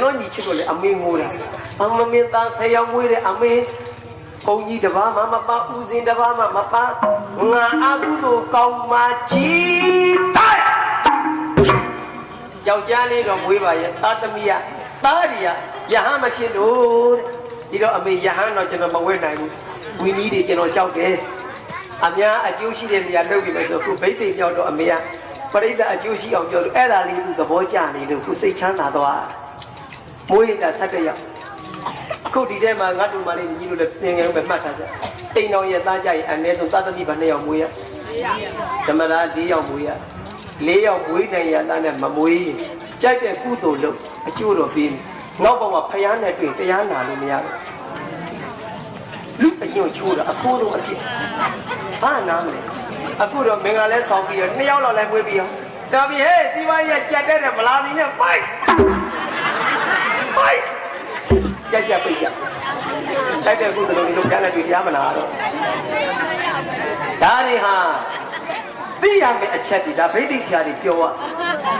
ကျွန်တော်ညီချစ်လို့လေအမေငိုတာအမမင်းသားဆယ်ယောက်မွေးတယ်အမေဘုံကြီးတပါးမှမပါဦးစင်တပါးမှမပါငါအကုသို့ကောင်းမှကြီးတိုက်ယောက်ျားလေးတော့မွေးပါရဲ့သားသမီးကသားတွေကယဟန်မဖြစ်လို့တဲ့ဒီတော့အမေယဟန်တော့ကျွန်တော်မဝဲနိုင်ဘူးဝီနီးတွေကျွန်တော်ကြောက်တယ်အများအကျိုးရှိတဲ့နေရာလုပ်ပြီးမယ်ဆိုခုဘိသိက်ပြောက်တော့အမေကပရိသတ်အကျိုးရှိအောင်ပြောလို့အဲ့ဒါလေးသူသဘောကျနေလို့ခုစိတ်ချမ်းသာသွားမွေးရတာ17ယောက်ခုဒီထဲမှာငါတို့မလေးညီတို့လည်းပြင်ငယ်ပဲမှတ်ထားစမ်းအိမ်တော်ရဲ့သားကြရင်အနည်းဆုံးသားသမီးဘာ2ယောက်မွေးရဓမ္မရာ4ယောက်မွေးရ4ယောက်မွေးနိုင်ရသားနဲ့မမွေးရင်ကြိုက်တဲ့ကုသိုလ်လုပ်အကျိုးတော်ပေးမယ်နောက်ဘဝဖယားနဲ့တွေ့တရားနာလို့မရဘူးလူအညွန့်ချိုးတာအဆိုးဆုံးအဖြစ်ဘာနာမလဲအခုတော့မင်္ဂလာလဲဆောင်ပြီးတော့2ယောက်လောက်လဲမွေးပြီးရောတော်ပြီဟဲ့စီဝါကြီးကြက်တဲ့မလားစီနဲ့ပိုက်ကြက်ပိတ်ကြတိုက်တဲ့ကုသလုံးတွေလို့ကြားလိုက်ပြီးတရားမနာတော့ဒါတွေဟာသိရမယ့်အချက်တွေဒါဗိသိက်ဆရာတွေပြော